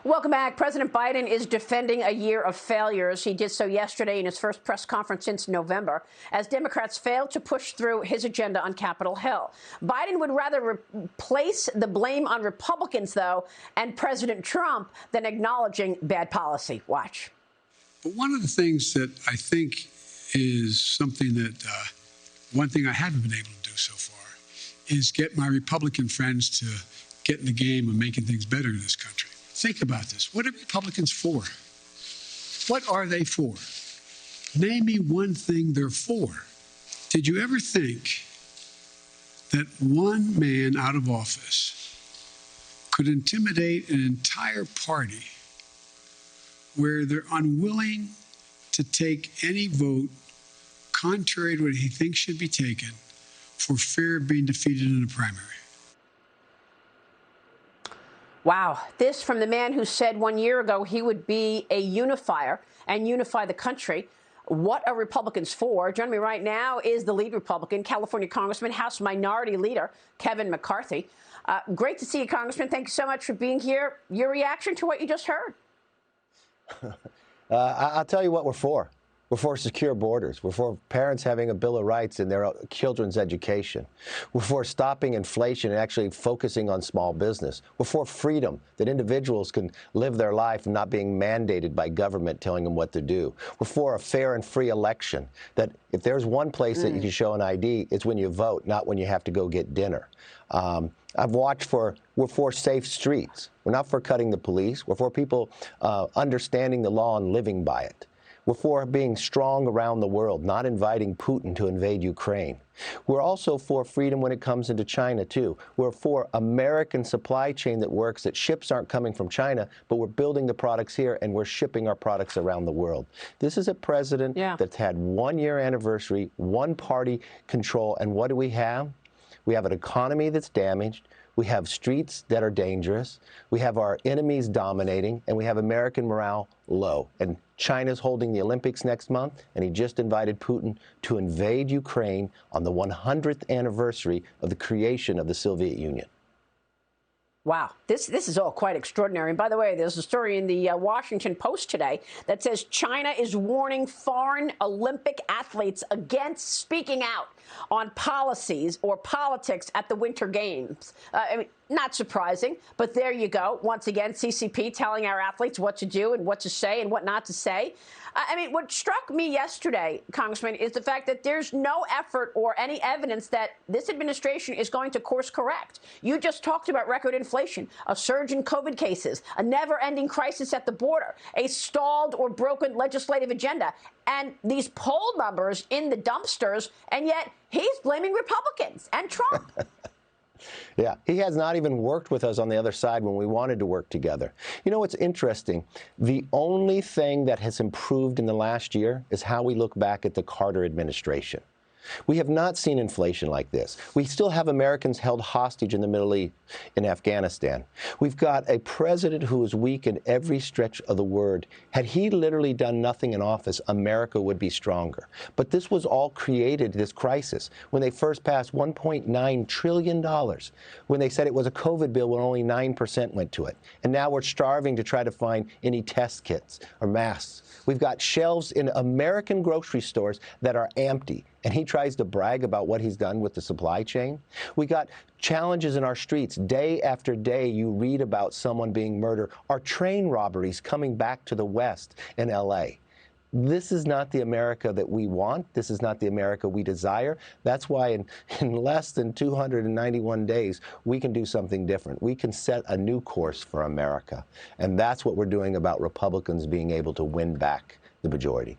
Welcome back. President Biden is defending a year of failures. He did so yesterday in his first press conference since November, as Democrats failed to push through his agenda on Capitol Hill. Biden would rather place the blame on Republicans, though, and President Trump than acknowledging bad policy. Watch. But one of the things that I think is something that one thing I haven't been able to do so far is get my Republican friends to get in the game of making things better in this country. Think about this. What are Republicans for? What are they for? Name me one thing they're for. Did you ever think that one man out of office could intimidate an entire party where they're unwilling to take any vote contrary to what he thinks should be taken for fear of being defeated in a primary? Wow. This from the man who said 1 year ago he would be a unifier and unify the country. What are Republicans for? Joining me right now is the lead Republican, California Congressman, House Minority Leader Kevin McCarthy. Great to see you, Congressman. Thank you so much for being here. Your reaction to what you just heard? I'll tell you what we're for. We're for secure borders. We're for parents having a Bill of Rights in their children's education. We're for stopping inflation and actually focusing on small business. We're for freedom, that individuals can live their life not being mandated by government telling them what to do. We're for a fair and free election, that if there's one place that you can show an ID, it's when you vote, not when you have to go get dinner. We're for safe streets. We're not for cutting the police. We're for people understanding the law and living by it. We're for being strong around the world, not inviting Putin to invade Ukraine. We're also for freedom when it comes into China, too. We're for American supply chain that works, that ships aren't coming from China, but we're building the products here and we're shipping our products around the world. This is a president that's had 1 year anniversary, one party control, and what do we have? We have an economy that's damaged. We have streets that are dangerous. We have our enemies dominating, and we have American morale low. And China's holding the Olympics next month, and he just invited Putin to invade Ukraine on the 100th anniversary of the creation of the Soviet Union. Wow, this is all quite extraordinary. And by the way, there's a story in the Washington Post today that says China is warning foreign Olympic athletes against speaking out on policies or politics at the Winter Games. I mean, not surprising, but there you go. Once again, CCP telling our athletes what to do and what to say and what not to say. I mean, what struck me yesterday, Congressman, is the fact that there's no effort or any evidence that this administration is going to course correct. You just talked about record inflation, a surge in COVID cases, a never-ending crisis at the border, a stalled or broken legislative agenda, and these poll numbers in the dumpsters, and yet he's blaming Republicans and Trump. Yeah, he has not even worked with us on the other side when we wanted to work together. You know what's interesting? The only thing that has improved in the last year is how we look back at the Carter administration. We have not seen inflation like this. We still have Americans held hostage in the Middle East, in Afghanistan. We've got a president who is weak in every stretch of the word. Had he literally done nothing in office, America would be stronger. But this was all created, this crisis, when they first passed $1.9 trillion, when they said it was a COVID bill when only 9% went to it. And now we're starving to try to find any test kits or masks. We've got shelves in American grocery stores that are empty, and he tries to brag about what he's done with the supply chain. We got challenges in our streets. Day after day, you read about someone being murdered, or train robberies coming back to the West in L.A. This is not the America that we want. This is not the America we desire. That's why in less than 291 days, we can do something different. We can set a new course for America. And that's what we're doing about Republicans being able to win back the majority.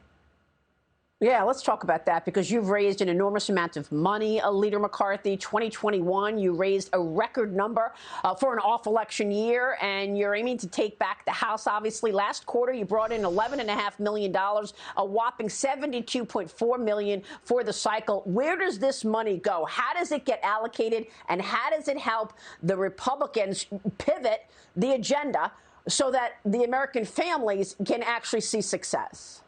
Yeah, let's talk about that, because you've raised an enormous amount of money, Leader McCarthy. 2021, you raised a record number for an off-election year, and you're aiming to take back the House. Obviously, last quarter, you brought in $11.5 million, a whopping $72.4 million for the cycle. Where does this money go? How does it get allocated, and how does it help the Republicans pivot the agenda so that the American families can actually see success?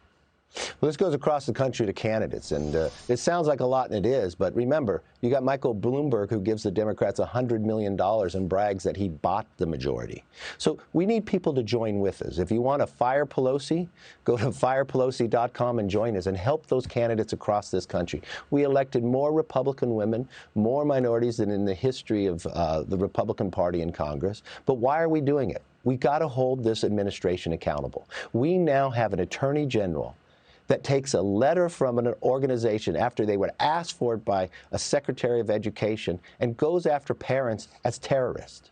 Well, this goes across the country to candidates, and it sounds like a lot, and it is, but remember, you got Michael Bloomberg, who gives the Democrats $100 million and brags that he bought the majority. So we need people to join with us. If you want to fire Pelosi, go to firepelosi.com and join us and help those candidates across this country. We elected more Republican women, more minorities than in the history of the Republican Party in Congress. But why are we doing it? We got to hold this administration accountable. We now have an attorney general that takes a letter from an organization after they would ask for it by a secretary of education and goes after parents as terrorists.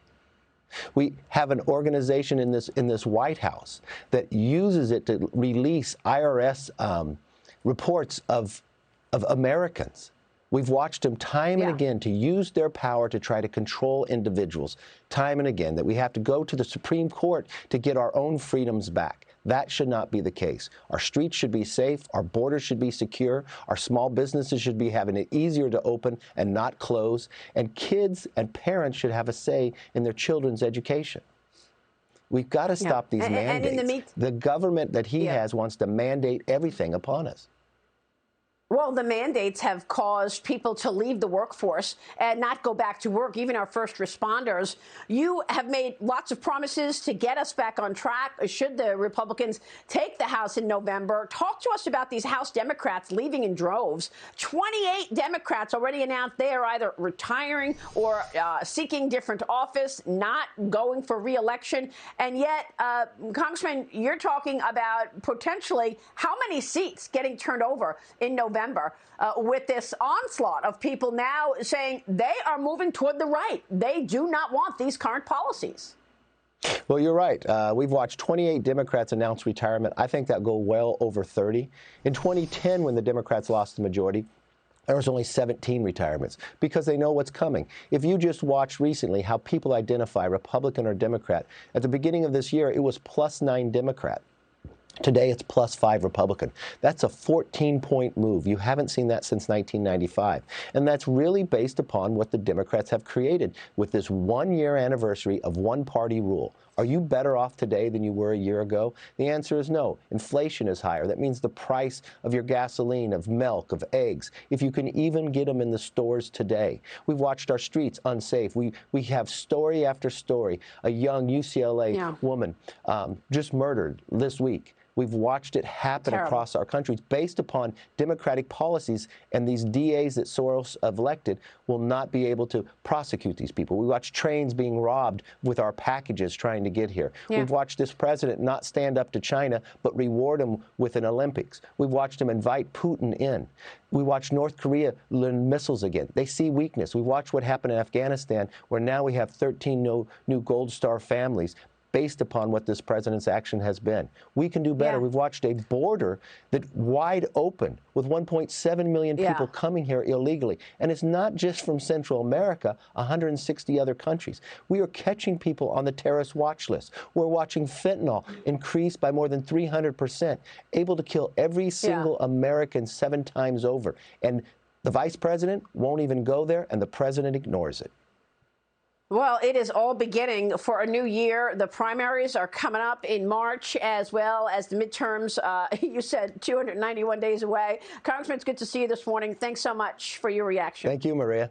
We have an organization in this White House that uses it to release IRS reports of Americans. We've watched them time and again to use their power to try to control individuals, time and again, that we have to go to the Supreme Court to get our own freedoms back. That should not be the case. Our streets should be safe. Our borders should be secure. Our small businesses should be having it easier to open and not close. And kids and parents should have a say in their children's education. We've got to stop these mandates. And the government that he has wants to mandate everything upon us. Well, the mandates have caused people to leave the workforce and not go back to work, even our first responders. You have made lots of promises to get us back on track should the Republicans take the House in November. Talk to us about these House Democrats leaving in droves. 28 Democrats already announced they are either retiring or seeking different office, not going for re-election. And yet, Congressman, you're talking about potentially how many seats getting turned over in November with this onslaught of people now saying they are moving toward the right. They do not want these current policies. Well, you're right. We've watched 28 Democrats announce retirement. I think that'll go well over 30. In 2010, when the Democrats lost the majority, there was only 17 retirements because they know what's coming. If you just watched recently how people identify Republican or Democrat, at the beginning of this year, it was +9 Democrat. Today, it's +5 Republican. That's a 14-point move. You haven't seen that since 1995. And that's really based upon what the Democrats have created with this one-year anniversary of one-party rule. Are you better off today than you were a year ago? The answer is no. Inflation is higher. That means the price of your gasoline, of milk, of eggs, if you can even get them in the stores today. We've watched our streets unsafe. We have story after story. A young UCLA woman just murdered this week. We've watched it happen across our country. It's based upon Democratic policies, and these DAs that Soros have elected will not be able to prosecute these people. We watch trains being robbed with our packages trying to get here. We've watched this president not stand up to China, but reward him with an Olympics. We've watched him invite Putin in. We watched North Korea learn missiles again. They see weakness. We watched what happened in Afghanistan, where now we have 13 new Gold Star families based upon what this president's action has been. We can do better. We've watched a border that wide open with 1.7 million people coming here illegally. And it's not just from Central America, 160 other countries. We are catching people on the terrorist watch list. We're watching fentanyl increase by more than 300%, able to kill every single American 7 times over. And the vice president won't even go there, and the president ignores it. Well, it is all beginning for a new year. The primaries are coming up in March, as well as the midterms. You said 291 days away. Congressman, it's good to see you this morning. Thanks so much for your reaction. Thank you, Maria.